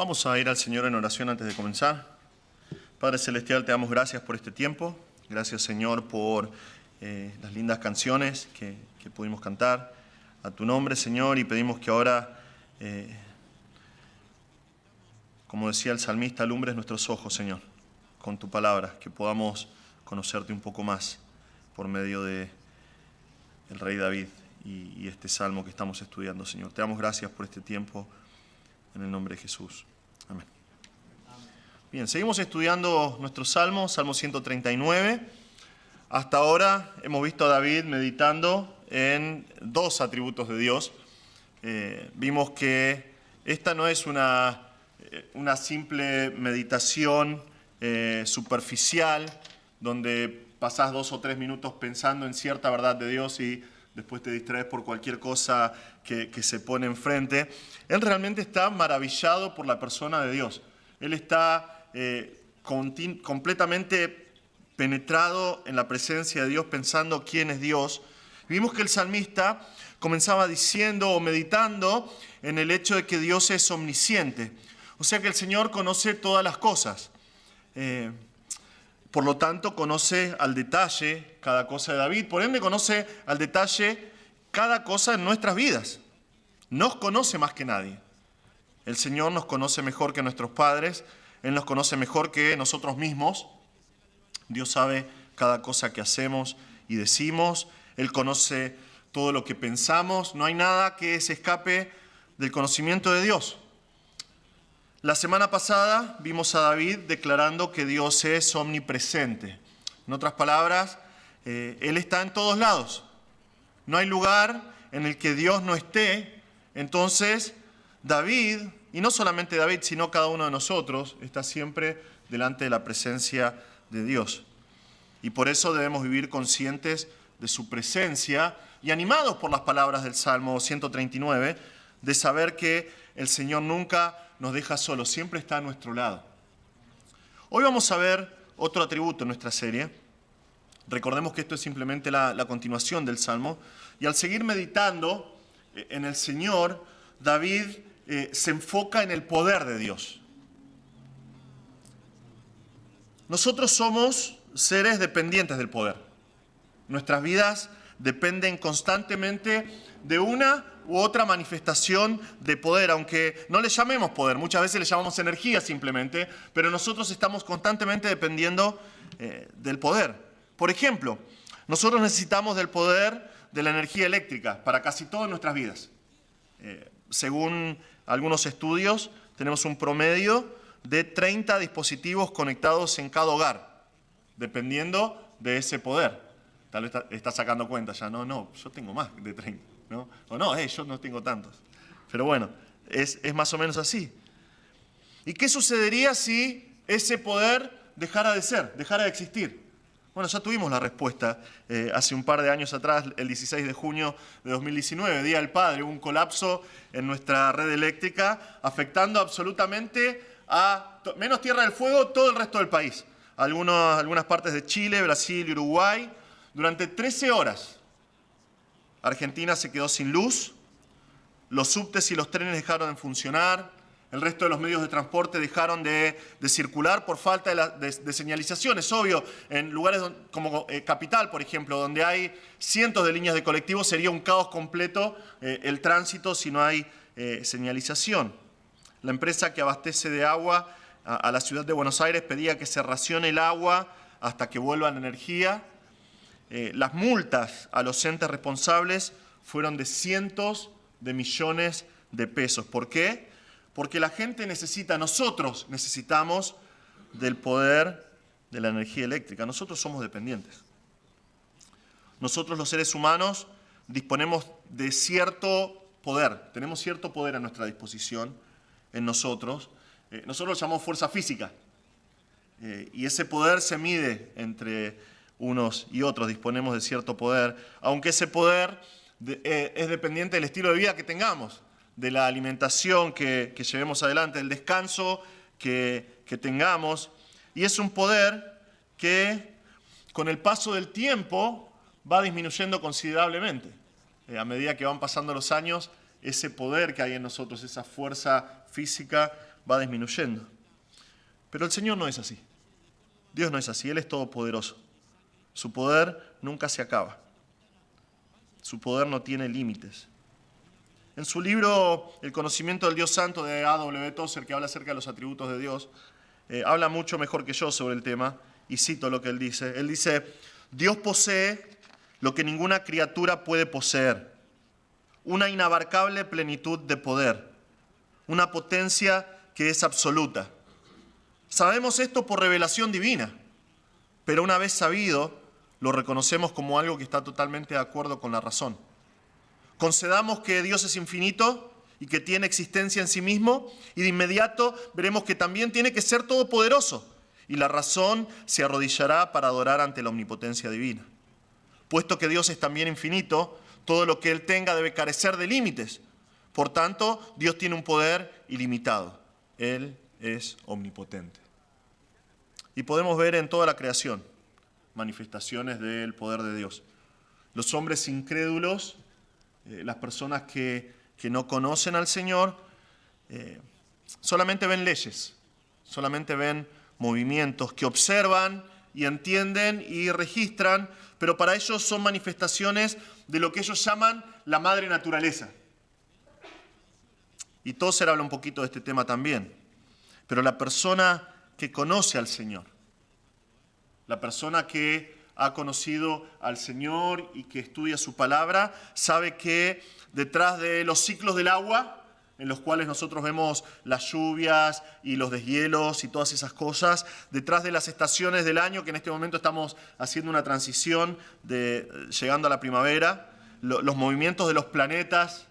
Vamos a ir al Señor en oración antes de comenzar. Padre Celestial, te damos gracias por este tiempo. Gracias, Señor, por las lindas canciones que pudimos cantar a tu nombre, Señor, y pedimos que ahora, como decía el salmista, alumbres nuestros ojos, Señor, con tu palabra, que podamos conocerte un poco más por medio de el rey David y este salmo que estamos estudiando, Señor. Te damos gracias por este tiempo, en el nombre de Jesús. Amén. Bien, seguimos estudiando nuestro salmo, Salmo 139. Hasta ahora hemos visto a David meditando en dos atributos de Dios. Vimos que esta no es una simple meditación superficial, donde pasás 2 o 3 minutos pensando en cierta verdad de Dios y después te distraes por cualquier cosa que se pone enfrente. Él realmente está maravillado por la persona de Dios. Él está completamente penetrado en la presencia de Dios, pensando quién es Dios. Vimos que el salmista comenzaba diciendo o meditando en el hecho de que Dios es omnisciente. O sea que el Señor conoce todas las cosas. Por lo tanto, conoce al detalle cada cosa de David. Por ende, conoce al detalle cada cosa en nuestras vidas. Nos conoce más que nadie. El Señor nos conoce mejor que nuestros padres. Él nos conoce mejor que nosotros mismos. Dios sabe cada cosa que hacemos y decimos. Él conoce todo lo que pensamos. No hay nada que se escape del conocimiento de Dios. La semana pasada vimos a David declarando que Dios es omnipresente. En otras palabras, Él está en todos lados. No hay lugar en el que Dios no esté. Entonces, David, y no solamente David, sino cada uno de nosotros, está siempre delante de la presencia de Dios. Y por eso debemos vivir conscientes de su presencia y animados por las palabras del Salmo 139, de saber que el Señor nunca nos deja solos, siempre está a nuestro lado. Hoy vamos a ver otro atributo en nuestra serie. Recordemos que esto es simplemente la continuación del Salmo. Y al seguir meditando en el Señor, David se enfoca en el poder de Dios. Nosotros somos seres dependientes del poder. Nuestras vidas dependen constantemente de una u otra manifestación de poder, aunque no le llamemos poder, muchas veces le llamamos energía simplemente, pero nosotros estamos constantemente dependiendo del poder. Por ejemplo, nosotros necesitamos del poder de la energía eléctrica para casi todas nuestras vidas. Según algunos estudios, tenemos un promedio de 30 dispositivos conectados en cada hogar, dependiendo de ese poder. Tal vez está sacando cuenta ya, no, yo tengo más de 30, ¿no? O no, yo no tengo tantos. Pero bueno, es más o menos así. ¿Y qué sucedería si ese poder dejara de ser, dejara de existir? Bueno, ya tuvimos la respuesta hace un par de años atrás, el 16 de junio de 2019, Día del Padre, hubo un colapso en nuestra red eléctrica, afectando absolutamente a menos Tierra del Fuego todo el resto del país. Algunas partes de Chile, Brasil y Uruguay. Durante 13 horas, Argentina se quedó sin luz, los subtes y los trenes dejaron de funcionar, el resto de los medios de transporte dejaron de circular por falta de señalización. Es obvio, en lugares como Capital, por ejemplo, donde hay cientos de líneas de colectivos, sería un caos completo el tránsito si no hay señalización. La empresa que abastece de agua a la ciudad de Buenos Aires pedía que se racione el agua hasta que vuelva la energía. Las multas a los entes responsables fueron de cientos de millones de pesos. ¿Por qué? Porque la gente nosotros necesitamos del poder de la energía eléctrica. Nosotros somos dependientes. Nosotros los seres humanos disponemos de cierto poder. Tenemos cierto poder a nuestra disposición en nosotros. Nosotros lo llamamos fuerza física. Y ese poder se mide entre unos y otros, disponemos de cierto poder, aunque ese poder es dependiente del estilo de vida que tengamos, de la alimentación que llevemos adelante, del descanso que tengamos, y es un poder que con el paso del tiempo va disminuyendo considerablemente. A medida que van pasando los años, ese poder que hay en nosotros, esa fuerza física, va disminuyendo. Pero el Señor no es así. Dios no es así, Él es todopoderoso. Su poder nunca se acaba. Su poder no tiene límites. En su libro El conocimiento del Dios Santo de A.W. Tozer, que habla acerca de los atributos de Dios, habla mucho mejor que yo sobre el tema, y cito lo que él dice. Él dice: Dios posee lo que ninguna criatura puede poseer, una inabarcable plenitud de poder, una potencia que es absoluta. Sabemos esto por revelación divina, pero una vez sabido, lo reconocemos como algo que está totalmente de acuerdo con la razón. Concedamos que Dios es infinito y que tiene existencia en sí mismo, y de inmediato veremos que también tiene que ser todopoderoso, y la razón se arrodillará para adorar ante la omnipotencia divina. Puesto que Dios es también infinito, todo lo que Él tenga debe carecer de límites. Por tanto, Dios tiene un poder ilimitado. Él es omnipotente. Y podemos ver en toda la creación manifestaciones del poder de Dios. Los hombres incrédulos, las personas que no conocen al Señor, solamente ven leyes, solamente ven movimientos que observan y entienden y registran, pero para ellos son manifestaciones de lo que ellos llaman la madre naturaleza. Y Tozer habla un poquito de este tema también. Pero la persona que conoce al Señor, la persona que ha conocido al Señor y que estudia su palabra, sabe que detrás de los ciclos del agua, en los cuales nosotros vemos las lluvias y los deshielos y todas esas cosas, detrás de las estaciones del año, que en este momento estamos haciendo una transición llegando a la primavera, los movimientos de los planetas,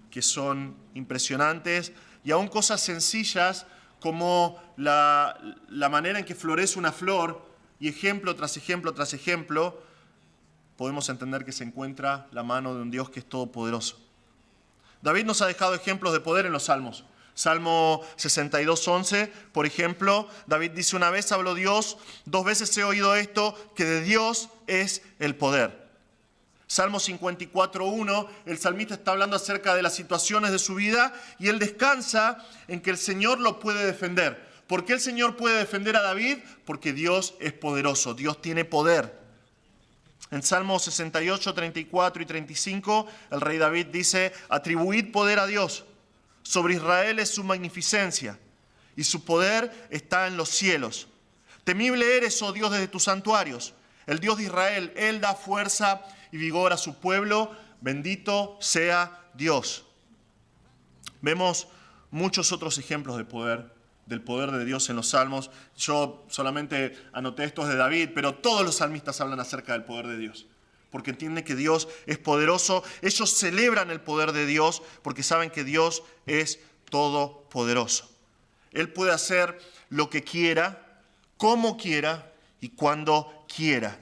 que son impresionantes, y aún cosas sencillas como la manera en que florece una flor, y ejemplo tras ejemplo tras ejemplo, podemos entender que se encuentra la mano de un Dios que es todopoderoso. David nos ha dejado ejemplos de poder en los Salmos. Salmo 62:11, por ejemplo, David dice: una vez habló Dios, 2 veces he oído esto, que de Dios es el poder. Salmo 54:1, el salmista está hablando acerca de las situaciones de su vida y él descansa en que el Señor lo puede defender. ¿Por qué el Señor puede defender a David? Porque Dios es poderoso, Dios tiene poder. En Salmos 68, 34 y 35, el rey David dice: atribuid poder a Dios, sobre Israel es su magnificencia, y su poder está en los cielos. Temible eres, oh Dios, desde tus santuarios, el Dios de Israel, Él da fuerza y vigor a su pueblo, bendito sea Dios. Vemos muchos otros ejemplos de poder, del poder de Dios en los Salmos. Yo solamente anoté estos de David, pero todos los salmistas hablan acerca del poder de Dios, porque entienden que Dios es poderoso. Ellos celebran el poder de Dios porque saben que Dios es todopoderoso. Él puede hacer lo que quiera, como quiera y cuando quiera.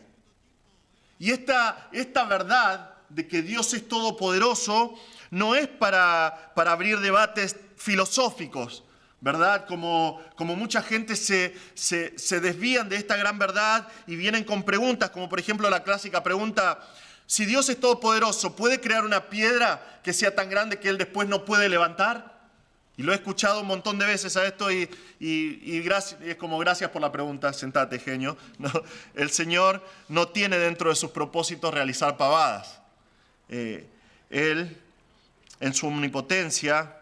Y esta verdad de que Dios es todopoderoso no es para abrir debates filosóficos, ¿verdad? Como mucha gente se desvían de esta gran verdad y vienen con preguntas, como por ejemplo la clásica pregunta: si Dios es todopoderoso, ¿puede crear una piedra que sea tan grande que Él después no puede levantar? Y lo he escuchado un montón de veces a esto y es como: gracias por la pregunta, sentate, genio. No, el Señor no tiene dentro de sus propósitos realizar pavadas. Él, en su omnipotencia,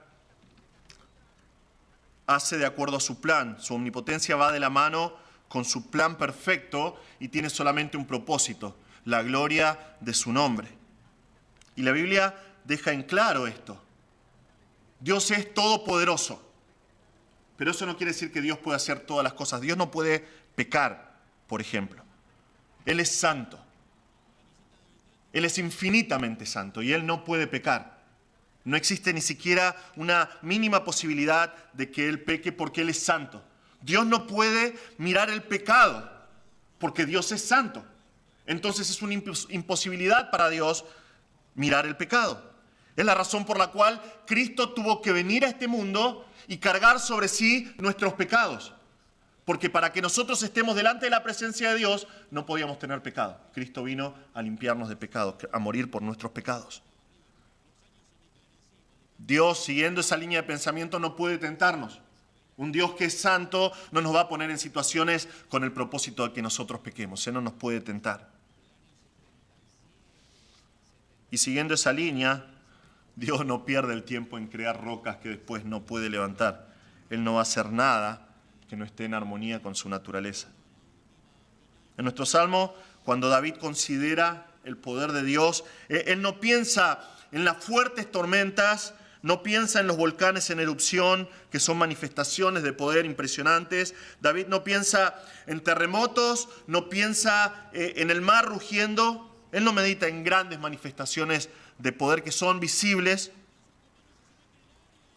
hace de acuerdo a su plan. Su omnipotencia va de la mano con su plan perfecto y tiene solamente un propósito: la gloria de su nombre. Y la Biblia deja en claro esto. Dios es todopoderoso, pero eso no quiere decir que Dios pueda hacer todas las cosas. Dios no puede pecar, por ejemplo. Él es santo. Él es infinitamente santo y Él no puede pecar. No existe ni siquiera una mínima posibilidad de que Él peque porque Él es santo. Dios no puede mirar el pecado porque Dios es santo. Entonces es una imposibilidad para Dios mirar el pecado. Es la razón por la cual Cristo tuvo que venir a este mundo y cargar sobre sí nuestros pecados. Porque para que nosotros estemos delante de la presencia de Dios, no podíamos tener pecado. Cristo vino a limpiarnos de pecado, a morir por nuestros pecados. Dios, siguiendo esa línea de pensamiento, no puede tentarnos. Un Dios que es santo no nos va a poner en situaciones con el propósito de que nosotros pequemos. Él no nos puede tentar. Y siguiendo esa línea, Dios no pierde el tiempo en crear rocas que después no puede levantar. Él no va a hacer nada que no esté en armonía con su naturaleza. En nuestro Salmo, cuando David considera el poder de Dios, él no piensa en las fuertes tormentas, no piensa en los volcanes en erupción, que son manifestaciones de poder impresionantes. David no piensa en terremotos, no piensa en el mar rugiendo. Él no medita en grandes manifestaciones de poder que son visibles.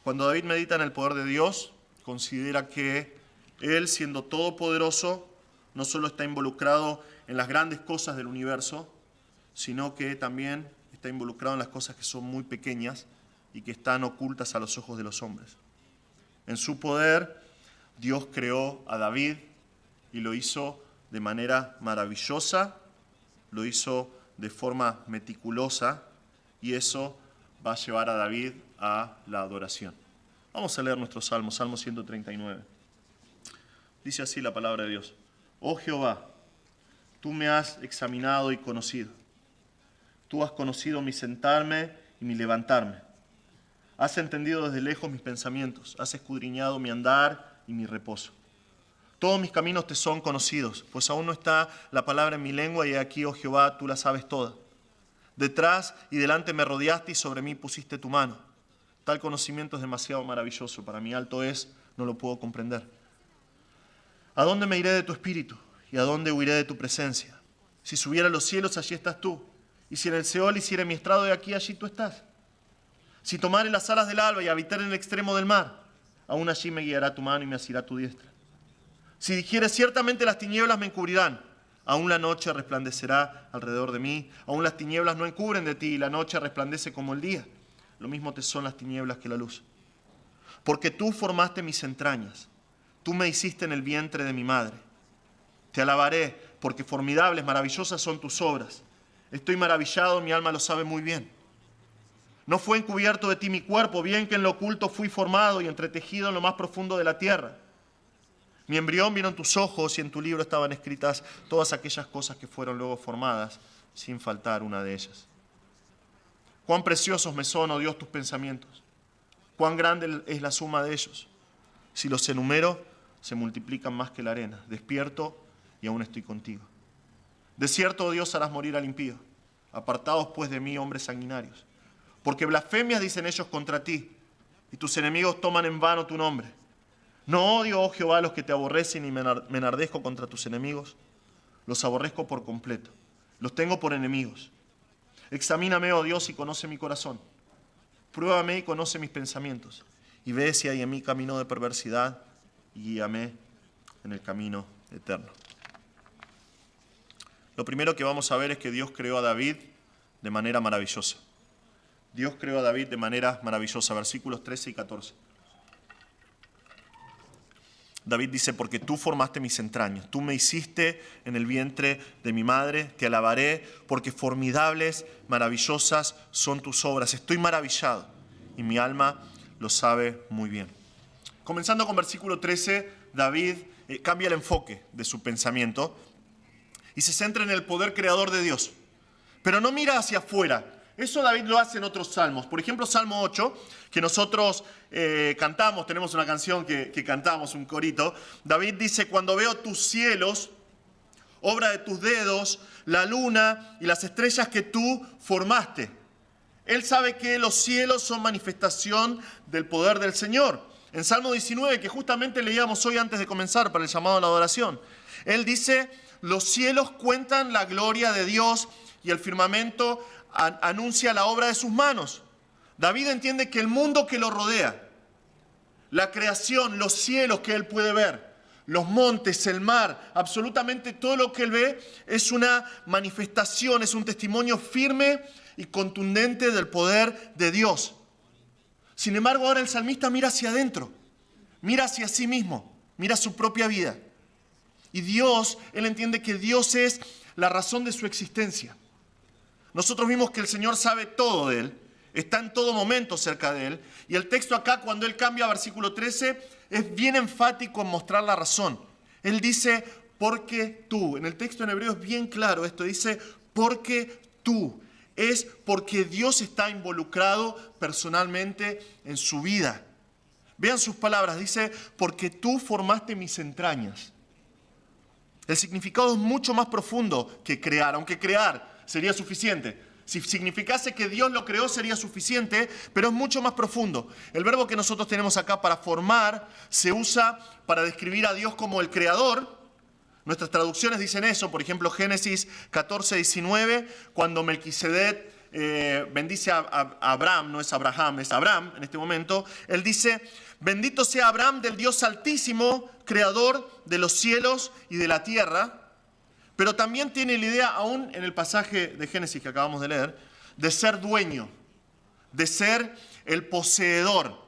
Cuando David medita en el poder de Dios, considera que Él, siendo todopoderoso, no solo está involucrado en las grandes cosas del universo, sino que también está involucrado en las cosas que son muy pequeñas y que están ocultas a los ojos de los hombres. En su poder, Dios creó a David y lo hizo de manera maravillosa, lo hizo de forma meticulosa, y eso va a llevar a David a la adoración. Vamos a leer nuestro Salmo, Salmo 139. Dice así la palabra de Dios. Oh Jehová, tú me has examinado y conocido. Tú has conocido mi sentarme y mi levantarme. Has entendido desde lejos mis pensamientos. Has escudriñado mi andar y mi reposo. Todos mis caminos te son conocidos, pues aún no está la palabra en mi lengua, y aquí, oh Jehová, tú la sabes toda. Detrás y delante me rodeaste y sobre mí pusiste tu mano. Tal conocimiento es demasiado maravilloso, para mí alto es, no lo puedo comprender. ¿A dónde me iré de tu espíritu? ¿Y a dónde huiré de tu presencia? Si subiera a los cielos, allí estás tú. Y si en el Seol hiciera mi estrado de aquí, allí tú estás. Si tomare las alas del alba y habitar en el extremo del mar, aún allí me guiará tu mano y me asirá tu diestra. Si dijere ciertamente las tinieblas me encubrirán, aún la noche resplandecerá alrededor de mí, aún las tinieblas no encubren de ti y la noche resplandece como el día. Lo mismo te son las tinieblas que la luz. Porque tú formaste mis entrañas, tú me hiciste en el vientre de mi madre. Te alabaré, porque formidables, maravillosas son tus obras. Estoy maravillado, mi alma lo sabe muy bien. No fue encubierto de ti mi cuerpo, bien que en lo oculto fui formado y entretejido en lo más profundo de la tierra. Mi embrión vino en tus ojos y en tu libro estaban escritas todas aquellas cosas que fueron luego formadas, sin faltar una de ellas. Cuán preciosos me son, oh Dios, tus pensamientos. Cuán grande es la suma de ellos. Si los enumero, se multiplican más que la arena. Despierto y aún estoy contigo. De cierto, oh Dios, harás morir al impío. Apartados pues de mí, hombres sanguinarios. Porque blasfemias dicen ellos contra ti, y tus enemigos toman en vano tu nombre. No odio, oh Jehová, a los que te aborrecen, y me enardezco contra tus enemigos. Los aborrezco por completo. Los tengo por enemigos. Examíname, oh Dios, y conoce mi corazón. Pruébame y conoce mis pensamientos. Y ve si hay en mí camino de perversidad, y guíame en el camino eterno. Lo primero que vamos a ver es que Dios creó a David de manera maravillosa. Dios creó a David de manera maravillosa. Versículos 13 y 14. David dice, porque tú formaste mis entrañas, tú me hiciste en el vientre de mi madre, te alabaré, porque formidables, maravillosas son tus obras. Estoy maravillado y mi alma lo sabe muy bien. Comenzando con versículo 13, David cambia el enfoque de su pensamiento y se centra en el poder creador de Dios. Pero no mira hacia afuera. Eso David lo hace en otros salmos. Por ejemplo, Salmo 8, que nosotros cantamos, tenemos una canción que cantamos, un corito. David dice, cuando veo tus cielos, obra de tus dedos, la luna y las estrellas que tú formaste. Él sabe que los cielos son manifestación del poder del Señor. En Salmo 19, que justamente leíamos hoy antes de comenzar para el llamado a la adoración, él dice, los cielos cuentan la gloria de Dios y el firmamento anuncia la obra de sus manos. David entiende que el mundo que lo rodea, la creación, los cielos que él puede ver, los montes, el mar, absolutamente todo lo que él ve es una manifestación, es un testimonio firme y contundente del poder de Dios. Sin embargo, ahora el salmista mira hacia adentro, mira hacia sí mismo, mira su propia vida. Y Dios, él entiende que Dios es la razón de su existencia. Nosotros vimos que el Señor sabe todo de él. está en todo momento cerca de él. Y el texto acá, cuando él cambia a versículo 13, es bien enfático en mostrar la razón. Él dice, porque tú. En el texto en hebreo es bien claro esto, dice, porque tú. Es porque Dios está involucrado personalmente en su vida. Vean sus palabras, dice, porque tú formaste mis entrañas. El significado es mucho más profundo que crear, aunque crear sería suficiente. Si significase que Dios lo creó sería suficiente, pero es mucho más profundo. El verbo que nosotros tenemos acá para formar se usa para describir a Dios como el creador. Nuestras traducciones dicen eso, por ejemplo, Génesis 14, 19, cuando Melquisedec bendice a Abraham, no es Abraham, es Abraham en este momento, él dice, bendito sea Abraham del Dios Altísimo, creador de los cielos y de la tierra, pero también tiene la idea, aún en el pasaje de Génesis que acabamos de leer, de ser dueño, de ser el poseedor,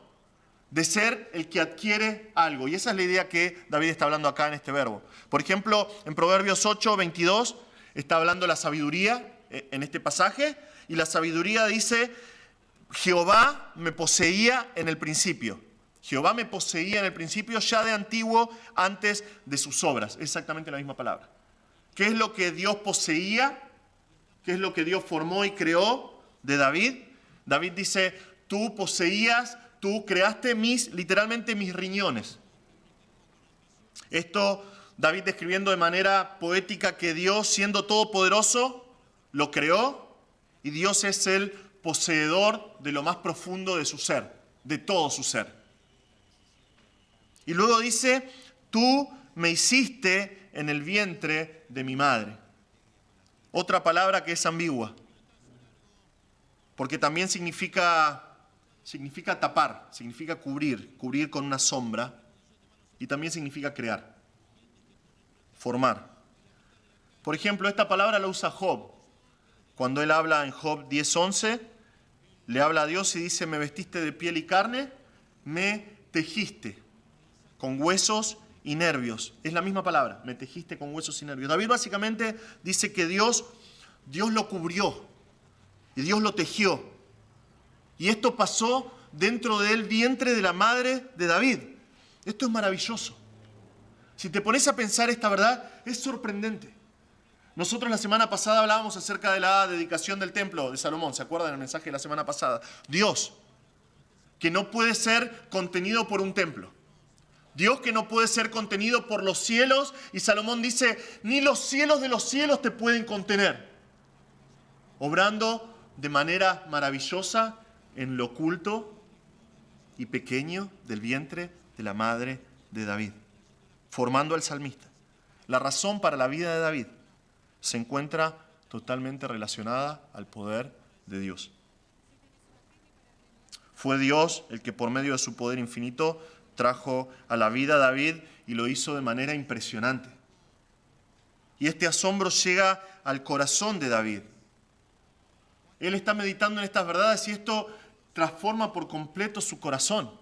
de ser el que adquiere algo. Y esa es la idea que David está hablando acá en este verbo. Por ejemplo, en Proverbios 8, 22, está hablando la sabiduría en este pasaje, y la sabiduría dice, Jehová me poseía en el principio. Jehová me poseía en el principio, ya de antiguo, antes de sus obras. Exactamente la misma palabra. ¿Qué es lo que Dios poseía? ¿Qué es lo que Dios formó y creó de David? David dice, tú poseías, tú creaste literalmente mis riñones. Esto David describiendo de manera poética que Dios, siendo todopoderoso, lo creó, y Dios es el poseedor de lo más profundo de su ser, de todo su ser. Y luego dice, tú me hiciste en el vientre de mi madre. Otra palabra que es ambigua, porque también significa tapar, significa cubrir con una sombra, y también significa crear, formar. Por ejemplo, esta palabra la usa Job. Cuando él habla en Job 10:11, le habla a Dios y dice, me vestiste de piel y carne, me tejiste con huesos y nervios. Es la misma palabra, me tejiste con huesos y nervios. David básicamente dice que Dios lo cubrió y Dios lo tejió. Y esto pasó dentro del vientre de la madre de David. Esto es maravilloso. Si te pones a pensar esta verdad, es sorprendente. Nosotros la semana pasada hablábamos acerca de la dedicación del templo de Salomón. ¿Se acuerdan del mensaje de la semana pasada? Dios, que no puede ser contenido por un templo. Dios que no puede ser contenido por los cielos. Y Salomón dice, ni los cielos de los cielos te pueden contener. Obrando de manera maravillosa en lo oculto y pequeño del vientre de la madre de David. Formando al salmista. La razón para la vida de David se encuentra totalmente relacionada al poder de Dios. Fue Dios el que por medio de su poder infinito trajo a la vida a David y lo hizo de manera impresionante. Y este asombro llega al corazón de David. Él está meditando en estas verdades y esto transforma por completo su corazón.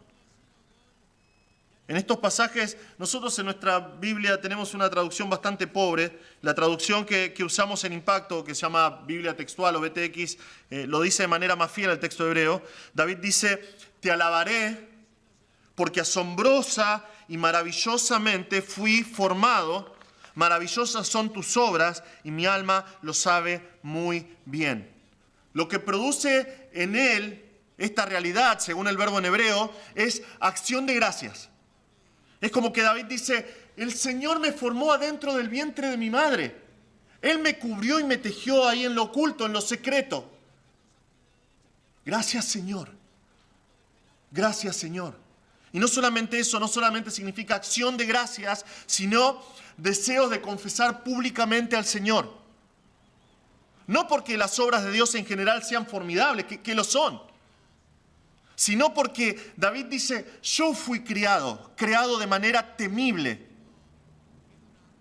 En estos pasajes, nosotros en nuestra Biblia tenemos una traducción bastante pobre. La traducción que usamos en Impacto, que se llama Biblia Textual o BTX, lo dice de manera más fiel al texto hebreo. David dice, te alabaré porque asombrosa y maravillosamente fui formado. Maravillosas son tus obras y mi alma lo sabe muy bien. Lo que produce en él esta realidad, según el verbo en hebreo, es acción de gracias. Es como que David dice, el Señor me formó adentro del vientre de mi madre. Él me cubrió y me tejió ahí en lo oculto, en lo secreto. Gracias, Señor. Gracias, Señor. Y no solamente eso, no solamente significa acción de gracias, sino deseos de confesar públicamente al Señor. No porque las obras de Dios en general sean formidables, que lo son, sino porque David dice, yo fui creado de manera temible.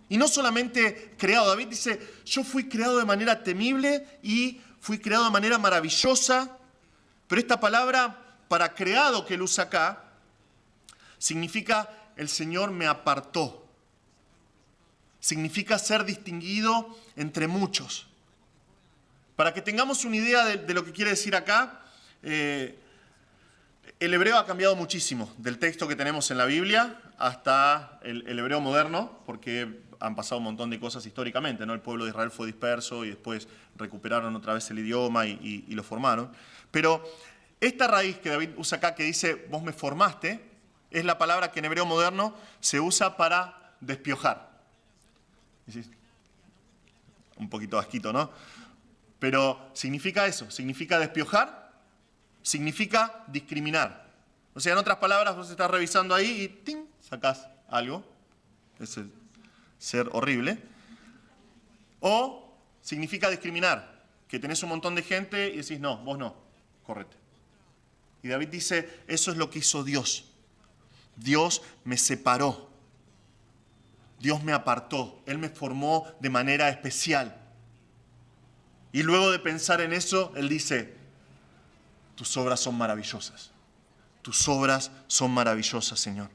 Y no solamente creado, David dice, yo fui creado de manera temible y fui creado de manera maravillosa. Pero esta palabra para creado que él usa acá, significa el Señor me apartó. Significa ser distinguido entre muchos. Para que tengamos una idea de lo que quiere decir acá, El hebreo ha cambiado muchísimo del texto que tenemos en la Biblia hasta el hebreo moderno, porque han pasado un montón de cosas históricamente, ¿no? El pueblo de Israel fue disperso y después recuperaron otra vez el idioma y lo formaron. Pero esta raíz que David usa acá, que dice, vos me formaste, es la palabra que en hebreo moderno se usa para despiojar. Un poquito asquito, ¿no? Pero significa eso, significa despiojar, significa discriminar. O sea, en otras palabras, vos estás revisando ahí y ¡ting! Sacás algo. Es el ser horrible. O significa discriminar, que tenés un montón de gente y decís, no, vos no, correte. Y David dice, eso es lo que hizo Dios. Dios me separó. Dios me apartó. Él me formó de manera especial. Y luego de pensar en eso, Él dice, tus obras son maravillosas. Tus obras son maravillosas, Señor.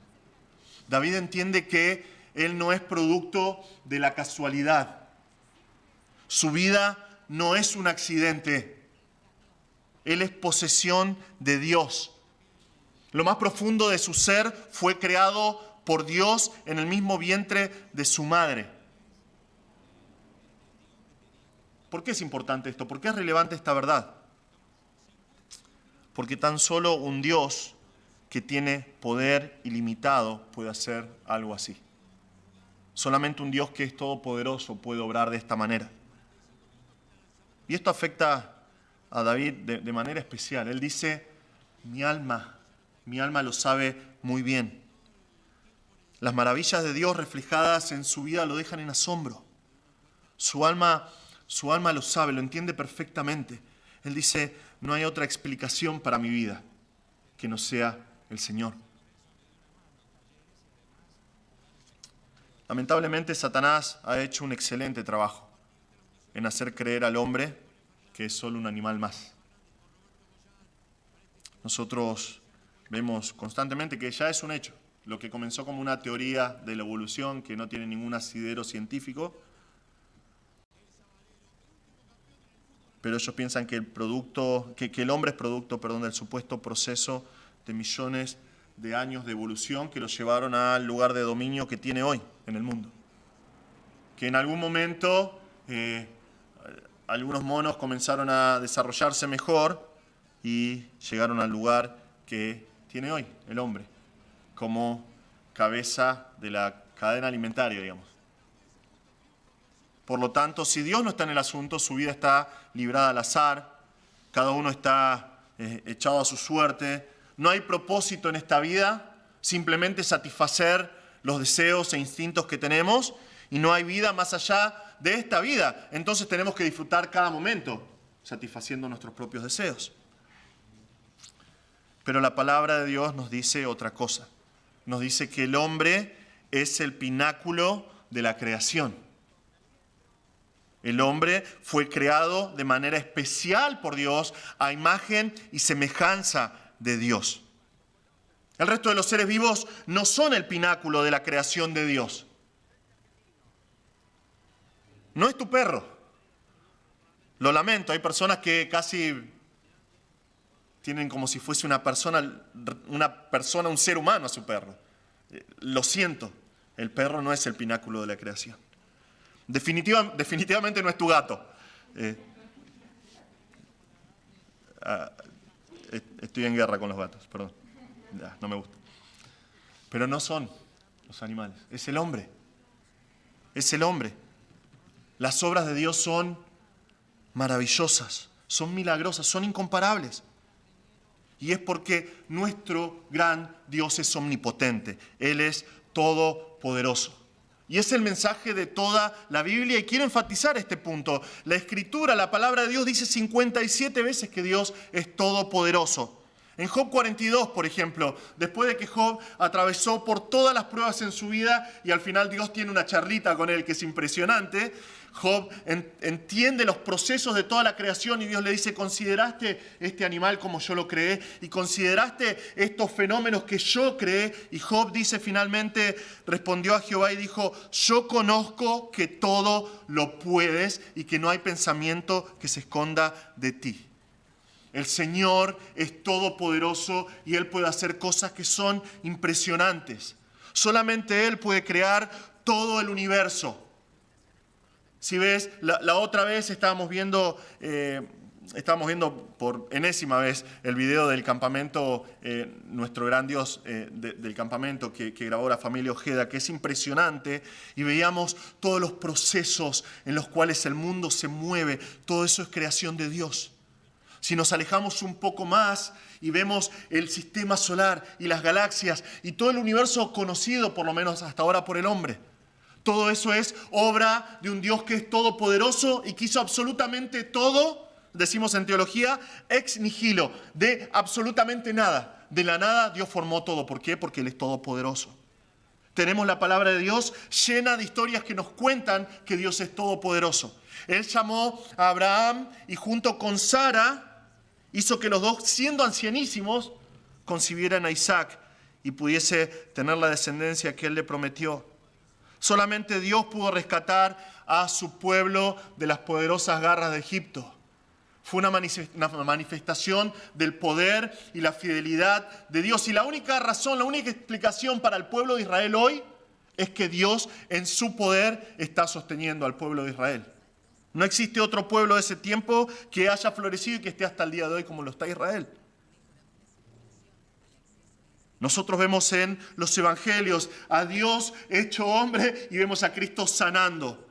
David entiende que él no es producto de la casualidad. Su vida no es un accidente. Él es posesión de Dios. Lo más profundo de su ser fue creado por Dios en el mismo vientre de su madre. ¿Por qué es importante esto? ¿Por qué es relevante esta verdad? Porque tan solo un Dios que tiene poder ilimitado puede hacer algo así. Solamente un Dios que es todopoderoso puede obrar de esta manera. Y esto afecta a David de manera especial. Él dice, mi alma lo sabe muy bien. Las maravillas de Dios reflejadas en su vida lo dejan en asombro. Su alma lo sabe, lo entiende perfectamente. Él dice, no hay otra explicación para mi vida que no sea el Señor. Lamentablemente, Satanás ha hecho un excelente trabajo en hacer creer al hombre que es solo un animal más. Nosotros vemos constantemente que ya es un hecho. Lo que comenzó como una teoría de la evolución que no tiene ningún asidero científico, pero ellos piensan que el hombre es producto, del supuesto proceso de millones de años de evolución que lo llevaron al lugar de dominio que tiene hoy en el mundo. Que en algún momento algunos monos comenzaron a desarrollarse mejor y llegaron al lugar que tiene hoy el hombre, como cabeza de la cadena alimentaria, digamos. Por lo tanto, si Dios no está en el asunto, su vida está librada al azar, cada uno está echado a su suerte. No hay propósito en esta vida, simplemente satisfacer los deseos e instintos que tenemos, y no hay vida más allá de esta vida. Entonces tenemos que disfrutar cada momento, satisfaciendo nuestros propios deseos. Pero la palabra de Dios nos dice otra cosa. Nos dice que el hombre es el pináculo de la creación. El hombre fue creado de manera especial por Dios, a imagen y semejanza de Dios. El resto de los seres vivos no son el pináculo de la creación de Dios. No es tu perro. Lo lamento, hay personas que casi tienen como si fuese una persona, un ser humano a su perro. Lo siento, el perro no es el pináculo de la creación. Definitivamente no es tu gato. Estoy en guerra con los gatos, perdón. No me gusta. Pero no son los animales, es el hombre. Es el hombre. Las obras de Dios son maravillosas, son milagrosas, son incomparables. Y es porque nuestro gran Dios es omnipotente. Él es todopoderoso. Y es el mensaje de toda la Biblia, y quiero enfatizar este punto. La Escritura, la palabra de Dios, dice 57 veces que Dios es todopoderoso. En Job 42, por ejemplo, después de que Job atravesó por todas las pruebas en su vida y al final Dios tiene una charlita con él que es impresionante, Job entiende los procesos de toda la creación y Dios le dice, ¿consideraste este animal como yo lo creé? ¿Y consideraste estos fenómenos que yo creé? Y Job dice finalmente, respondió a Jehová y dijo, yo conozco que todo lo puedes y que no hay pensamiento que se esconda de ti. El Señor es todopoderoso y Él puede hacer cosas que son impresionantes. Solamente Él puede crear todo el universo. Si ves, la otra vez estábamos viendo por enésima vez el video del campamento, nuestro gran Dios del campamento que grabó la familia Ojeda, que es impresionante, y veíamos todos los procesos en los cuales el mundo se mueve. Todo eso es creación de Dios. Si nos alejamos un poco más y vemos el sistema solar y las galaxias y todo el universo conocido, por lo menos hasta ahora, por el hombre, todo eso es obra de un Dios que es todopoderoso y que hizo absolutamente todo, decimos en teología, ex nihilo, de absolutamente nada. De la nada Dios formó todo. ¿Por qué? Porque Él es todopoderoso. Tenemos la palabra de Dios llena de historias que nos cuentan que Dios es todopoderoso. Él llamó a Abraham y junto con Sara hizo que los dos, siendo ancianísimos, concibieran a Isaac y pudiese tener la descendencia que Él le prometió. Solamente Dios pudo rescatar a su pueblo de las poderosas garras de Egipto. Fue una manifestación del poder y la fidelidad de Dios. Y la única razón, la única explicación para el pueblo de Israel hoy es que Dios en su poder está sosteniendo al pueblo de Israel. No existe otro pueblo de ese tiempo que haya florecido y que esté hasta el día de hoy como lo está Israel. Nosotros vemos en los evangelios a Dios hecho hombre y vemos a Cristo sanando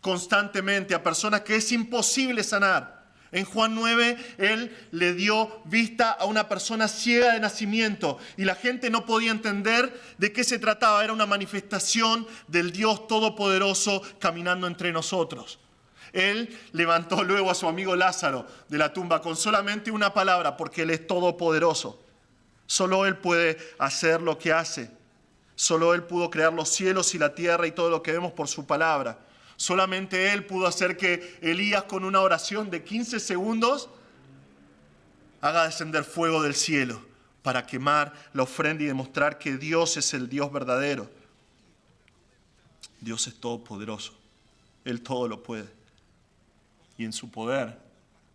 constantemente a personas que es imposible sanar. En Juan 9, Él le dio vista a una persona ciega de nacimiento y la gente no podía entender de qué se trataba. Era una manifestación del Dios Todopoderoso caminando entre nosotros. Él levantó luego a su amigo Lázaro de la tumba con solamente una palabra, porque Él es todopoderoso. Solo Él puede hacer lo que hace. Solo Él pudo crear los cielos y la tierra y todo lo que vemos por su palabra. Solamente Él pudo hacer que Elías, con una oración de 15 segundos, haga descender fuego del cielo para quemar la ofrenda y demostrar que Dios es el Dios verdadero. Dios es todopoderoso. Él todo lo puede. Y en su poder,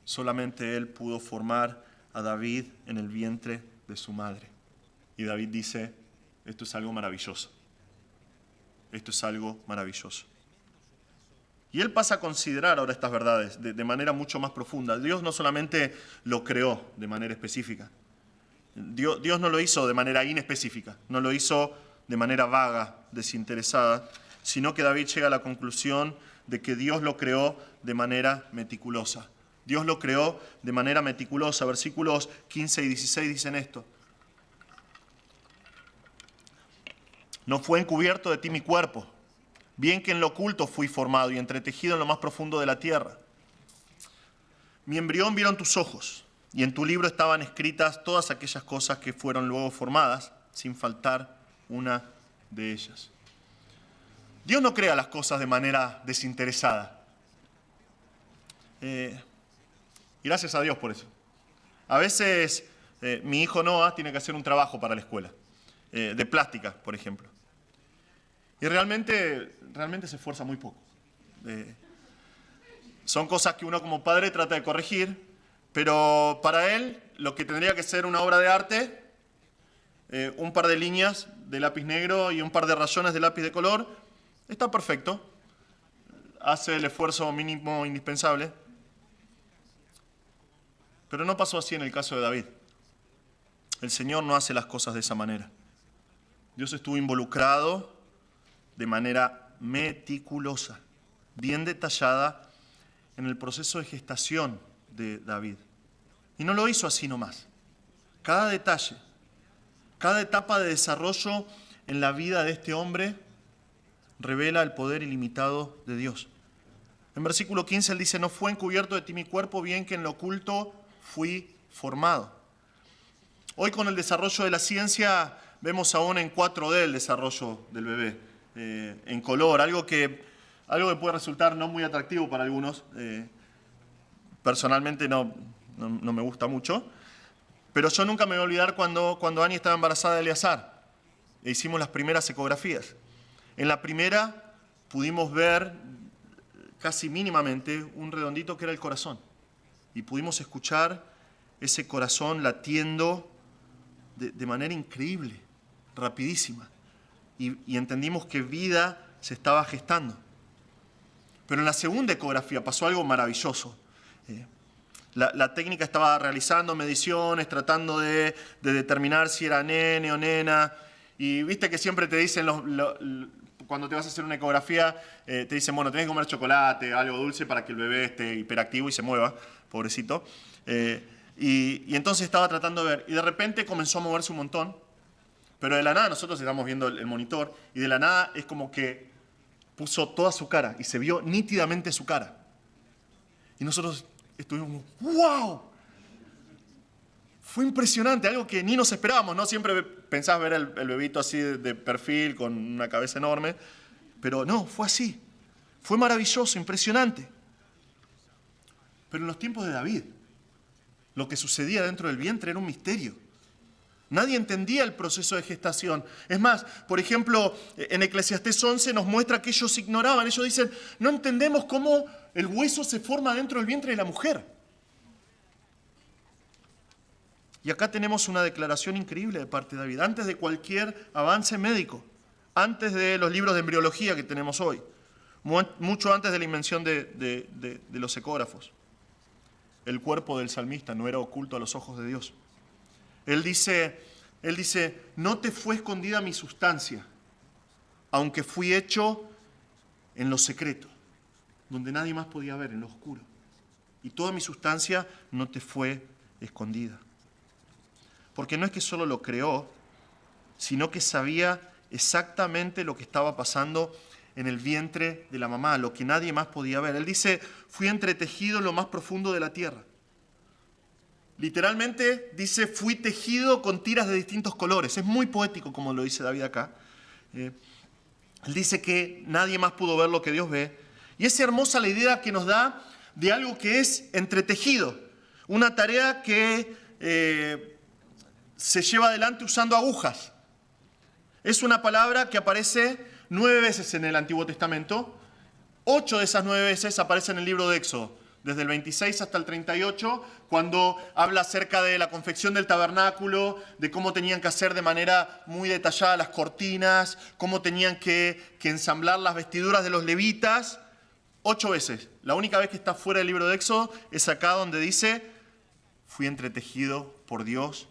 solamente Él pudo formar a David en el vientre de su madre. Y David dice, esto es algo maravilloso. Esto es algo maravilloso. Y Él pasa a considerar ahora estas verdades de manera mucho más profunda. Dios no solamente lo creó de manera específica. Dios no lo hizo de manera inespecífica. No lo hizo de manera vaga, desinteresada, sino que David llega a la conclusión de que Dios lo creó de manera meticulosa. Dios lo creó de manera meticulosa. Versículos 15 y 16 dicen esto. No fue encubierto de ti mi cuerpo, bien que en lo oculto fui formado y entretejido en lo más profundo de la tierra. Mi embrión vieron tus ojos, y en tu libro estaban escritas todas aquellas cosas que fueron luego formadas, sin faltar una de ellas. Dios no crea las cosas de manera desinteresada. Y gracias a Dios por eso. A veces mi hijo Noah tiene que hacer un trabajo para la escuela, de plástica, por ejemplo. Y realmente se esfuerza muy poco. Son cosas que uno como padre trata de corregir, pero para él lo que tendría que ser una obra de arte, un par de líneas de lápiz negro y un par de rayones de lápiz de color, está perfecto. Hace el esfuerzo mínimo indispensable. Pero no pasó así en el caso de David. El Señor no hace las cosas de esa manera. Dios estuvo involucrado de manera meticulosa, bien detallada, en el proceso de gestación de David. Y no lo hizo así nomás. Cada detalle, cada etapa de desarrollo en la vida de este hombre revela el poder ilimitado de Dios. En versículo 15 él dice, no fue encubierto de ti mi cuerpo, bien que en lo oculto fui formado. Hoy con el desarrollo de la ciencia vemos aún en 4D el desarrollo del bebé, en color, algo que puede resultar no muy atractivo para algunos. Personalmente no me gusta mucho, pero yo nunca me voy a olvidar cuando Ani estaba embarazada de Eleazar e hicimos las primeras ecografías. En la primera pudimos ver casi mínimamente un redondito que era el corazón y pudimos escuchar ese corazón latiendo de manera increíble, rapidísima. Y entendimos que vida se estaba gestando. Pero en la segunda ecografía pasó algo maravilloso. La técnica estaba realizando mediciones, tratando de determinar si era nene o nena. Y viste que siempre te dicen, cuando te vas a hacer una ecografía, te dicen, bueno, tenés que comer chocolate, algo dulce para que el bebé esté hiperactivo y se mueva, pobrecito. Y entonces estaba tratando de ver. Y de repente comenzó a moverse un montón. Pero de la nada nosotros estamos viendo el monitor y de la nada es como que puso toda su cara y se vio nítidamente su cara. Y nosotros estuvimos, ¡wow! Fue impresionante, algo que ni nos esperábamos, ¿no? Siempre pensás ver el bebito así de perfil, con una cabeza enorme, pero no, fue así. Fue maravilloso, impresionante. Pero en los tiempos de David, lo que sucedía dentro del vientre era un misterio. Nadie entendía el proceso de gestación. Es más, por ejemplo, en Eclesiastés 11 nos muestra que ellos ignoraban. Ellos dicen, no entendemos cómo el hueso se forma dentro del vientre de la mujer. Y acá tenemos una declaración increíble de parte de David, antes de cualquier avance médico, antes de los libros de embriología que tenemos hoy, mucho antes de la invención de los ecógrafos. El cuerpo del salmista no era oculto a los ojos de Dios. Él dice, no te fue escondida mi sustancia, aunque fui hecho en lo secreto, donde nadie más podía ver, en lo oscuro. Y toda mi sustancia no te fue escondida. Porque no es que solo lo creó, sino que sabía exactamente lo que estaba pasando en el vientre de la mamá, lo que nadie más podía ver. Él dice, fui entretejido en lo más profundo de la tierra. Literalmente dice, fui tejido con tiras de distintos colores. Es muy poético como lo dice David acá. Él dice que nadie más pudo ver lo que Dios ve. Y es hermosa la idea que nos da de algo que es entretejido. Una tarea que se lleva adelante usando agujas. Es una palabra que aparece 9 veces en el Antiguo Testamento. 8 de esas 9 veces aparecen en el libro de Éxodo. Desde el 26 hasta el 38, cuando habla acerca de la confección del tabernáculo, de cómo tenían que hacer de manera muy detallada las cortinas, cómo tenían que ensamblar las vestiduras de los levitas. 8 veces. La única vez que está fuera del libro de Éxodo es acá donde dice, fui entretejido por Dios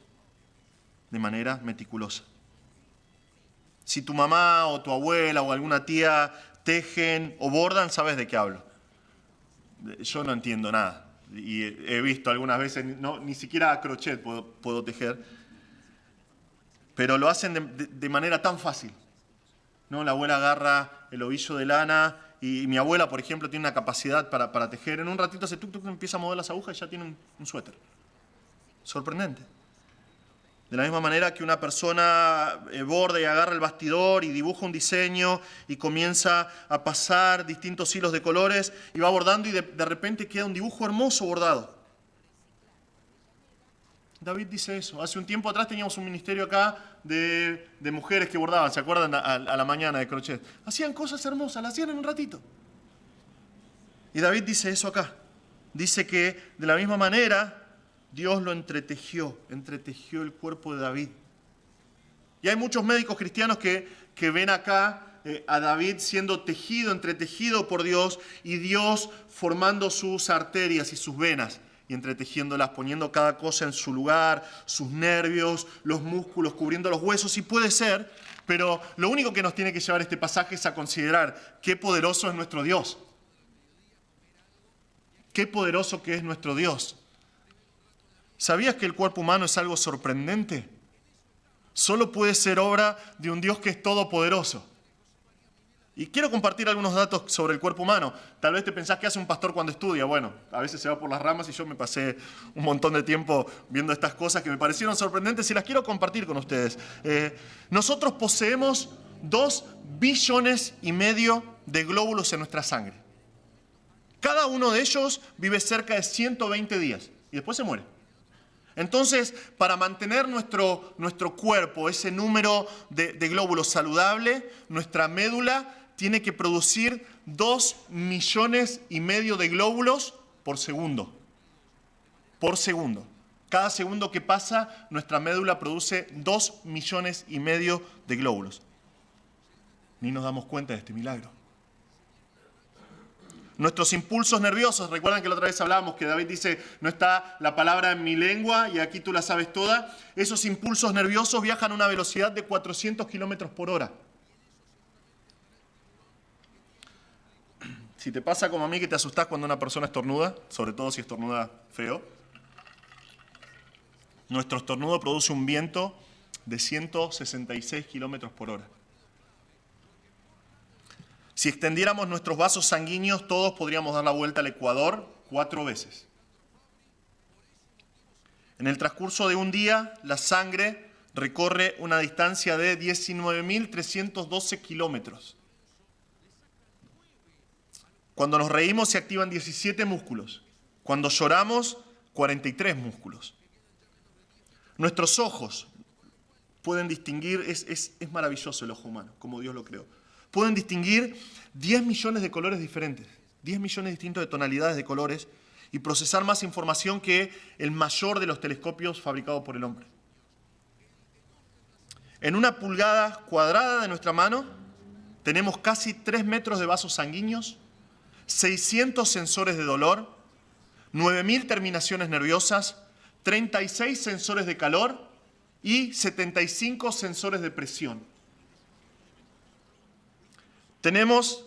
de manera meticulosa. Si tu mamá o tu abuela o alguna tía tejen o bordan, sabes de qué hablo. Yo no entiendo nada y he visto algunas veces, ni siquiera a crochet puedo tejer, pero lo hacen de manera tan fácil, ¿no? La abuela agarra el ovillo de lana y mi abuela, por ejemplo, tiene una capacidad para tejer. En un ratito se empieza a mover las agujas y ya tiene un suéter. Sorprendente. De la misma manera que una persona borda y agarra el bastidor y dibuja un diseño y comienza a pasar distintos hilos de colores y va bordando y de repente queda un dibujo hermoso bordado. David dice eso. Hace un tiempo atrás teníamos un ministerio acá de mujeres que bordaban, ¿se acuerdan? A la mañana de crochet. Hacían cosas hermosas, las hacían en un ratito. Y David dice eso acá. Dice que de la misma manera Dios lo entretejió el cuerpo de David. Y hay muchos médicos cristianos que ven acá a David siendo entretejido por Dios y Dios formando sus arterias y sus venas y entretejiéndolas, poniendo cada cosa en su lugar, sus nervios, los músculos, cubriendo los huesos, y puede ser, pero lo único que nos tiene que llevar este pasaje es a considerar qué poderoso es nuestro Dios. Qué poderoso que es nuestro Dios. ¿Sabías que el cuerpo humano es algo sorprendente? Solo puede ser obra de un Dios que es todopoderoso. Y quiero compartir algunos datos sobre el cuerpo humano. Tal vez te pensás que hace un pastor cuando estudia. Bueno, a veces se va por las ramas y yo me pasé un montón de tiempo viendo estas cosas que me parecieron sorprendentes y las quiero compartir con ustedes. Nosotros poseemos 2,5 billones de glóbulos en nuestra sangre. Cada uno de ellos vive cerca de 120 días y después se muere. Entonces, para mantener nuestro cuerpo, ese número de glóbulos saludable, nuestra médula tiene que producir 2,5 millones de glóbulos por segundo. Por segundo. Cada segundo que pasa, nuestra médula produce 2,5 millones de glóbulos. Ni nos damos cuenta de este milagro. Nuestros impulsos nerviosos, recuerdan que la otra vez hablábamos que David dice, no está la palabra en mi lengua y aquí tú la sabes toda. Esos impulsos nerviosos viajan a una velocidad de 400 kilómetros por hora. Si te pasa como a mí que te asustás cuando una persona estornuda, sobre todo si estornuda feo, nuestro estornudo produce un viento de 166 kilómetros por hora. Si extendiéramos nuestros vasos sanguíneos, todos podríamos dar la vuelta al Ecuador 4 veces. En el transcurso de un día, la sangre recorre una distancia de 19.312 kilómetros. Cuando nos reímos se activan 17 músculos. Cuando lloramos, 43 músculos. Nuestros ojos pueden distinguir, es maravilloso el ojo humano, como Dios lo creó. Pueden distinguir 10 millones de colores diferentes, 10 millones distintos de tonalidades de colores y procesar más información que el mayor de los telescopios fabricados por el hombre. En una pulgada cuadrada de nuestra mano tenemos casi 3 metros de vasos sanguíneos, 600 sensores de dolor, 9.000 terminaciones nerviosas, 36 sensores de calor y 75 sensores de presión. Tenemos,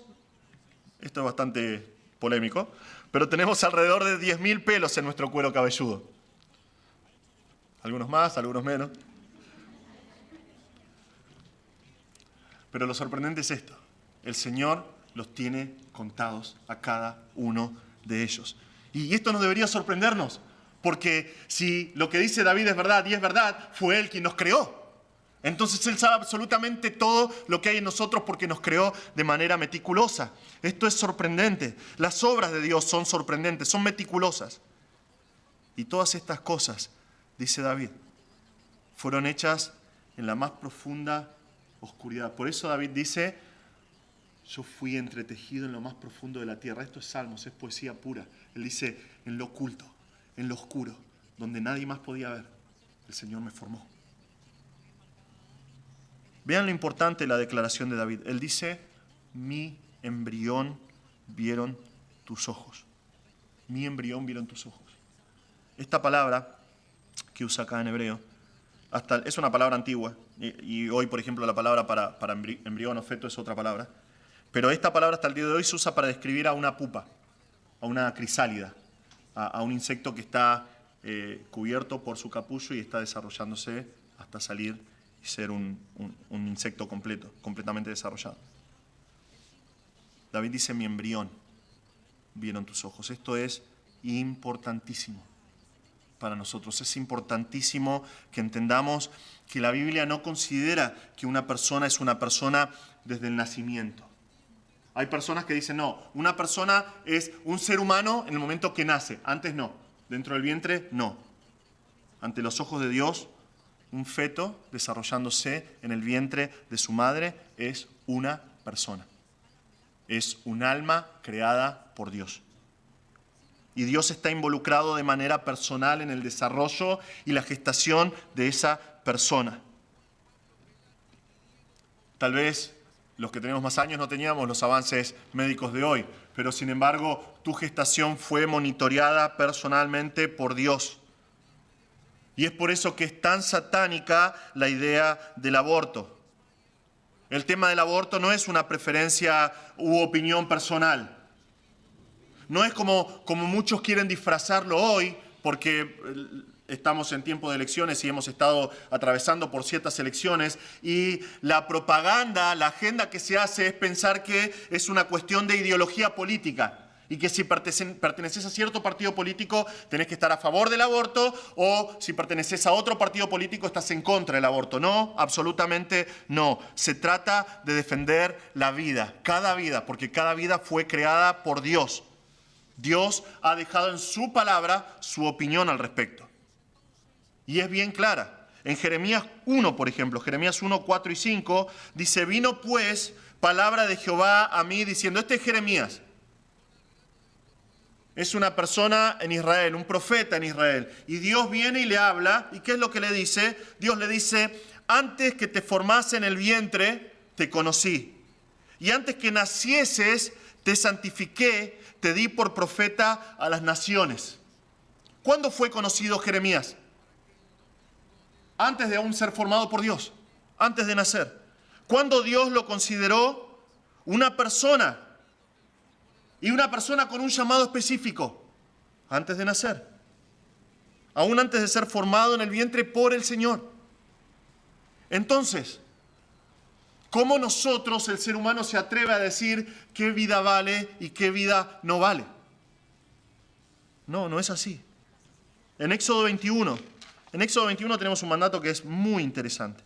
esto es bastante polémico, pero tenemos alrededor de 10.000 pelos en nuestro cuero cabelludo. Algunos más, algunos menos. Pero lo sorprendente es esto. El Señor los tiene contados a cada uno de ellos. Y esto nos debería sorprendernos, porque si lo que dice David es verdad y es verdad, fue Él quien nos creó. Entonces Él sabe absolutamente todo lo que hay en nosotros porque nos creó de manera meticulosa. Esto es sorprendente. Las obras de Dios son sorprendentes, son meticulosas. Y todas estas cosas, dice David, fueron hechas en la más profunda oscuridad. Por eso David dice, yo fui entretejido en lo más profundo de la tierra. Esto es Salmos, es poesía pura. Él dice, en lo oculto, en lo oscuro, donde nadie más podía ver, el Señor me formó. Vean lo importante de la declaración de David. Él dice, mi embrión vieron tus ojos. Mi embrión vieron tus ojos. Esta palabra que usa acá en hebreo, es una palabra antigua, y hoy, por ejemplo, la palabra para embrión o feto es otra palabra, pero esta palabra hasta el día de hoy se usa para describir a una pupa, a una crisálida, a un insecto que está cubierto por su capullo y está desarrollándose hasta salir y ser un insecto completamente desarrollado. David dice, mi embrión vieron tus ojos. Esto es importantísimo para nosotros. Es importantísimo que entendamos que la Biblia no considera que una persona es una persona desde el nacimiento. Hay personas que dicen, no, una persona es un ser humano en el momento que nace. Antes no. Dentro del vientre, no. Ante los ojos de Dios, un feto desarrollándose en el vientre de su madre es una persona. Es un alma creada por Dios. Y Dios está involucrado de manera personal en el desarrollo y la gestación de esa persona. Tal vez los que tenemos más años no teníamos los avances médicos de hoy, pero sin embargo tu gestación fue monitoreada personalmente por Dios. Y es por eso que es tan satánica la idea del aborto. El tema del aborto no es una preferencia u opinión personal. No es como muchos quieren disfrazarlo hoy, porque estamos en tiempo de elecciones y hemos estado atravesando por ciertas elecciones, y la propaganda, la agenda que se hace es pensar que es una cuestión de ideología política. Y que si perteneces a cierto partido político tenés que estar a favor del aborto, o si perteneces a otro partido político estás en contra del aborto. No, absolutamente no. Se trata de defender la vida, porque cada vida fue creada por Dios. Dios ha dejado en su palabra su opinión al respecto. Y es bien clara. En Jeremías 1, por ejemplo, Jeremías 1, 4 y 5, dice, vino pues palabra de Jehová a mí diciendo, este es Jeremías. es una persona en Israel, un profeta en Israel. Y Dios viene y le habla. ¿Y qué es lo que le dice? Dios le dice, antes que te formase en el vientre, te conocí. Y antes que nacieses, te santifiqué, te di por profeta a las naciones. ¿Cuándo fue conocido Jeremías? Antes de aún ser formado por Dios, antes de nacer. ¿Cuándo Dios lo consideró una persona? Y una persona con un llamado específico, antes de nacer. Aún antes de ser formado en el vientre por el Señor. Entonces, ¿cómo nosotros, el ser humano, se atreve a decir qué vida vale y qué vida no vale? No, no es así. En Éxodo 21 tenemos un mandato que es muy interesante.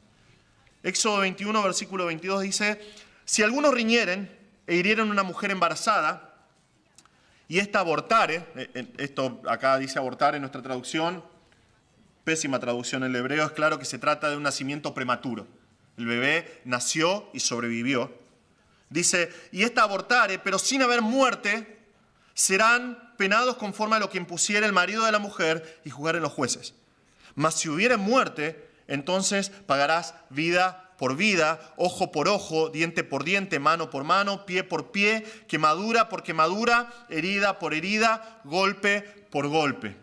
Éxodo 21, versículo 22 dice, si algunos riñeren e hirieren a una mujer embarazada, y esta abortare, esto acá dice abortar en nuestra traducción, pésima traducción en el hebreo, es claro que se trata de un nacimiento prematuro. El bebé nació y sobrevivió. Dice, y esta abortare, pero sin haber muerte, serán penados conforme a lo que impusiera el marido de la mujer y juzgaren los jueces. Mas si hubiere muerte, entonces pagarás vida por vida, ojo por ojo, diente por diente, mano por mano, pie por pie, quemadura por quemadura, herida por herida, golpe por golpe.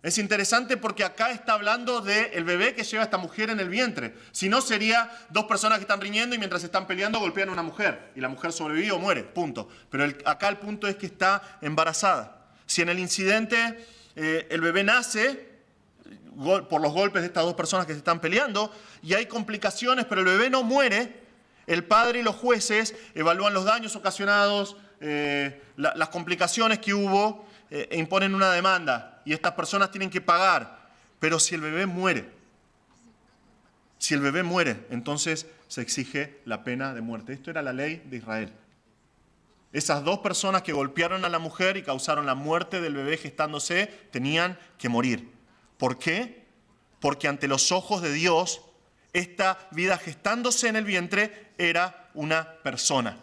Es interesante porque acá está hablando del bebé que lleva a esta mujer en el vientre. Si no, sería dos personas que están riñendo y mientras están peleando golpean a una mujer. Y la mujer sobrevive o muere, punto. Pero acá el punto es que está embarazada. Si en el incidente el bebé nace por los golpes de estas dos personas que se están peleando y hay complicaciones, pero el bebé no muere, el padre y los jueces evalúan los daños ocasionados, las complicaciones que hubo e imponen una demanda y estas personas tienen que pagar. Pero si el bebé muere, entonces se exige la pena de muerte. Esto era la ley de Israel. Esas dos personas que golpearon a la mujer y causaron la muerte del bebé gestándose tenían que morir. ¿Por qué? Porque ante los ojos de Dios, esta vida gestándose en el vientre era una persona.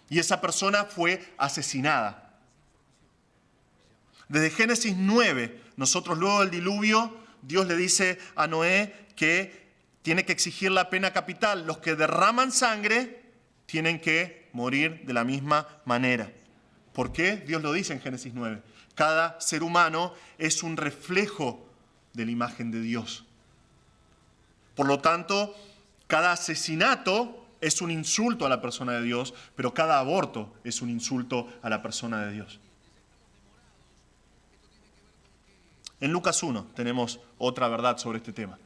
Y esa persona fue asesinada. Desde Génesis 9, nosotros luego del diluvio, Dios le dice a Noé que tiene que exigir la pena capital. Los que derraman sangre tienen que morir de la misma manera. ¿Por qué? Dios lo dice en Génesis 9. Cada ser humano es un reflejo de la imagen de Dios. Por lo tanto, cada asesinato es un insulto a la persona de Dios, pero cada aborto es un insulto a la persona de Dios. En Lucas 1 tenemos otra verdad sobre este tema.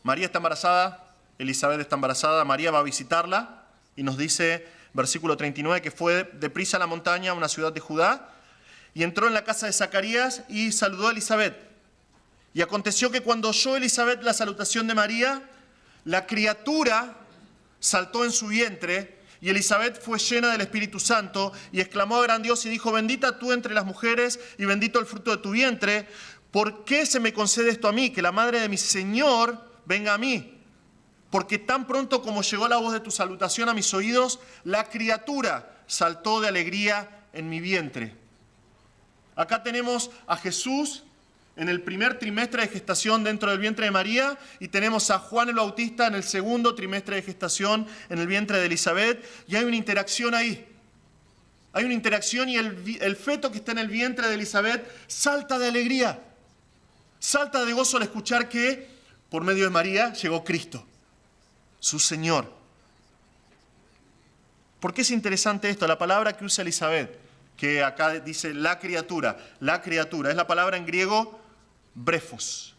María está embarazada, Elizabeth está embarazada, María va a visitarla y nos dice, versículo 39, que fue deprisa a la montaña, a una ciudad de Judá, y entró en la casa de Zacarías y saludó a Elizabeth. Y aconteció que cuando oyó Elizabeth la salutación de María, la criatura saltó en su vientre, y Elizabeth fue llena del Espíritu Santo, y exclamó a gran Dios y dijo, bendita tú entre las mujeres, y bendito el fruto de tu vientre. ¿Por qué se me concede esto a mí, que la madre de mi Señor venga a mí? Porque tan pronto como llegó la voz de tu salutación a mis oídos, la criatura saltó de alegría en mi vientre. Acá tenemos a Jesús en el primer trimestre de gestación dentro del vientre de María y tenemos a Juan el Bautista en el segundo trimestre de gestación en el vientre de Elizabeth y hay una interacción ahí. Hay una interacción y el feto que está en el vientre de Elizabeth salta de alegría, salta de gozo al escuchar que por medio de María llegó Cristo, su Señor. ¿Por qué es interesante esto? La palabra que usa Elizabeth, que acá dice la criatura, es la palabra en griego brefos.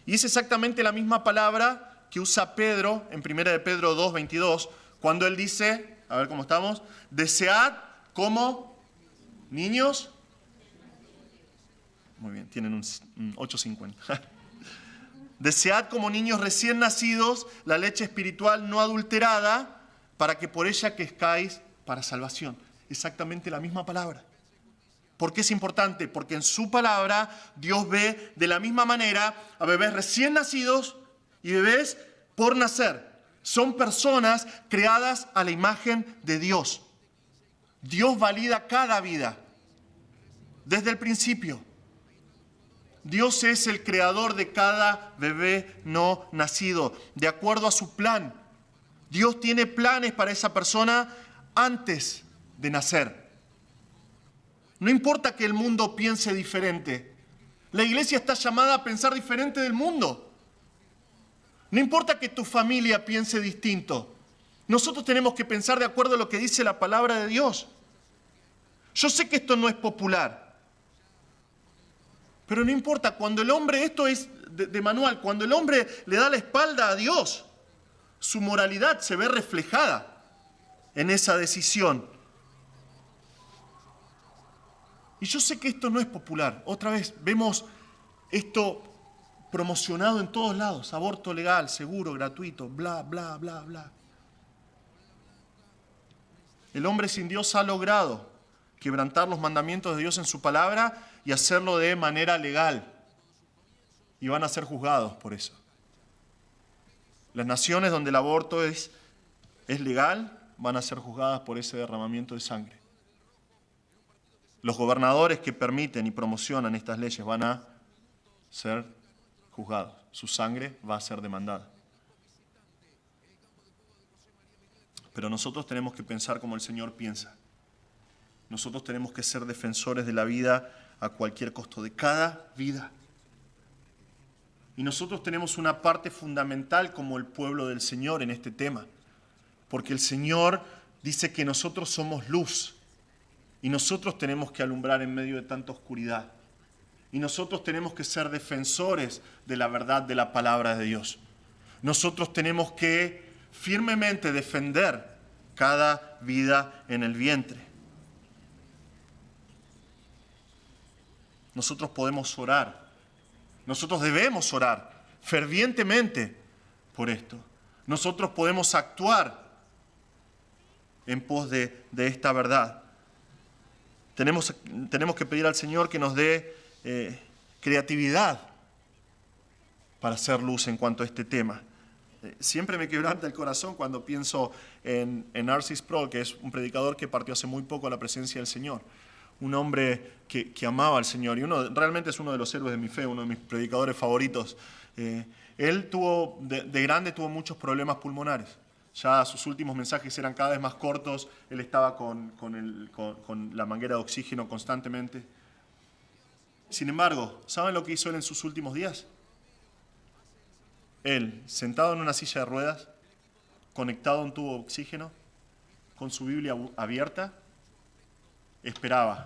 Y es exactamente la misma palabra que usa Pedro en 1 de Pedro 2, 22, cuando él dice, a ver cómo estamos, desead como niños. Muy bien, tienen un 8.50. Desead como niños recién nacidos la leche espiritual no adulterada, para que por ella crezcáis para salvación. Exactamente la misma palabra. ¿Por qué es importante? Porque en su palabra Dios ve de la misma manera a bebés recién nacidos y bebés por nacer. Son personas creadas a la imagen de Dios. Dios valida cada vida, desde el principio. Dios es el creador de cada bebé no nacido, de acuerdo a su plan. Dios tiene planes para esa persona antes de nacer. No importa que el mundo piense diferente. La iglesia está llamada a pensar diferente del mundo. No importa que tu familia piense distinto. Nosotros tenemos que pensar de acuerdo a lo que dice la palabra de Dios. Yo sé que esto no es popular, pero no importa. Cuando el hombre, esto es de manual, cuando el hombre le da la espalda a Dios, su moralidad se ve reflejada en esa decisión. Y yo sé que esto no es popular. Otra vez, vemos esto promocionado en todos lados. Aborto legal, seguro, gratuito, bla, bla, bla, bla. El hombre sin Dios ha logrado quebrantar los mandamientos de Dios en su palabra y hacerlo de manera legal. Y van a ser juzgados por eso. Las naciones donde el aborto es legal van a ser juzgadas por ese derramamiento de sangre. Los gobernadores que permiten y promocionan estas leyes van a ser juzgados. Su sangre va a ser demandada. Pero nosotros tenemos que pensar como el Señor piensa. Nosotros tenemos que ser defensores de la vida a cualquier costo, de cada vida. Y nosotros tenemos una parte fundamental como el pueblo del Señor en este tema. Porque el Señor dice que nosotros somos luz. Y nosotros tenemos que alumbrar en medio de tanta oscuridad. Y nosotros tenemos que ser defensores de la verdad de la palabra de Dios. Nosotros tenemos que firmemente defender cada vida en el vientre. Nosotros podemos orar. Nosotros debemos orar fervientemente por esto. Nosotros podemos actuar en pos de esta verdad. Tenemos que pedir al Señor que nos dé creatividad para hacer luz en cuanto a este tema. Siempre me quebranta el corazón cuando pienso en R.C. Sproul, que es un predicador que partió hace muy poco a la presencia del Señor. Un hombre que amaba al Señor y realmente es uno de los héroes de mi fe, uno de mis predicadores favoritos. Él de grande tuvo muchos problemas pulmonares. Ya sus últimos mensajes eran cada vez más cortos. Él estaba con la manguera de oxígeno constantemente. Sin embargo, ¿saben lo que hizo él en sus últimos días? Él, sentado en una silla de ruedas, conectado a un tubo de oxígeno, con su Biblia abierta, esperaba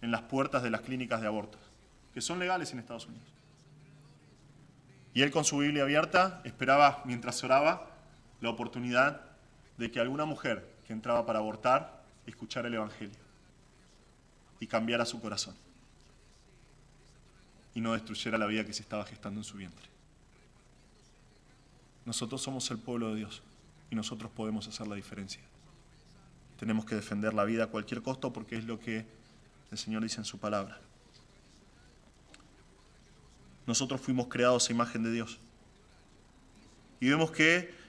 en las puertas de las clínicas de abortos, que son legales en Estados Unidos. Y él con su Biblia abierta esperaba, mientras oraba, la oportunidad de que alguna mujer que entraba para abortar escuchara el Evangelio y cambiara su corazón y no destruyera la vida que se estaba gestando en su vientre. Nosotros somos el pueblo de Dios y nosotros podemos hacer la diferencia. Tenemos que defender la vida a cualquier costo porque es lo que el Señor dice en su palabra. Nosotros fuimos creados a imagen de Dios. Y vemos que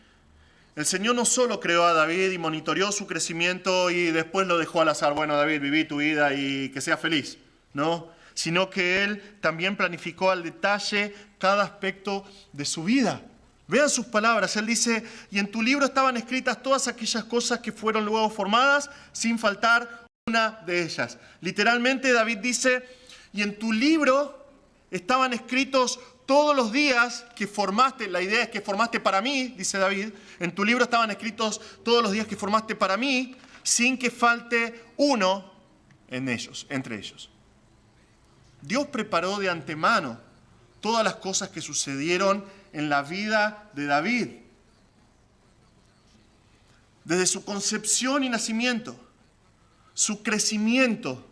el Señor no solo creó a David y monitoreó su crecimiento y después lo dejó al azar. Bueno, David, viví tu vida y que seas feliz, ¿no? Sino que Él también planificó al detalle cada aspecto de su vida. Vean sus palabras. Él dice, y en tu libro estaban escritas todas aquellas cosas que fueron luego formadas, sin faltar una de ellas. Literalmente David dice, y en tu libro estaban escritos todos los días que formaste, la idea es que formaste para mí, dice David, en tu libro estaban escritos todos los días que formaste para mí, sin que falte uno entre ellos. Dios preparó de antemano todas las cosas que sucedieron en la vida de David. Desde su concepción y nacimiento, su crecimiento,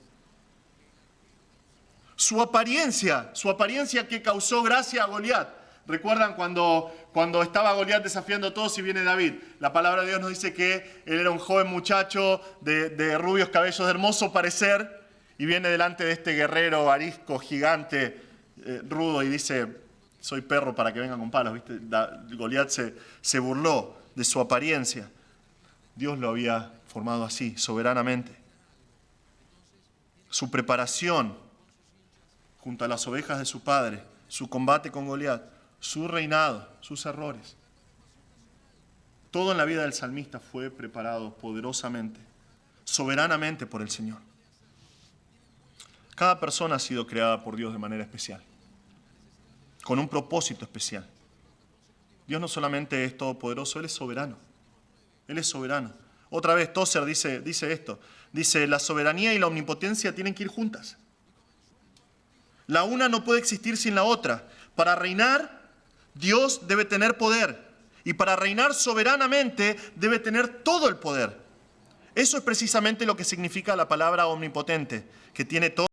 su apariencia que causó gracia a Goliat. ¿Recuerdan cuando estaba Goliat desafiando a todos y viene David? La palabra de Dios nos dice que él era un joven muchacho de rubios cabellos, de hermoso parecer, y viene delante de este guerrero arisco, gigante, rudo, y dice, soy perro para que vengan con palos. ¿Viste? Goliat se burló de su apariencia. Dios lo había formado así, soberanamente. su preparación junto a las ovejas de su padre, su combate con Goliat, su reinado, sus errores. Todo en la vida del salmista fue preparado poderosamente, soberanamente por el Señor. Cada persona ha sido creada por Dios de manera especial, con un propósito especial. Dios no solamente es todopoderoso, Él es soberano. Él es soberano. Otra vez Tozer dice esto. Dice, la soberanía y la omnipotencia tienen que ir juntas. La una no puede existir sin la otra. Para reinar, Dios debe tener poder. Y para reinar soberanamente, debe tener todo el poder. Eso es precisamente lo que significa la palabra omnipotente, que tiene todo.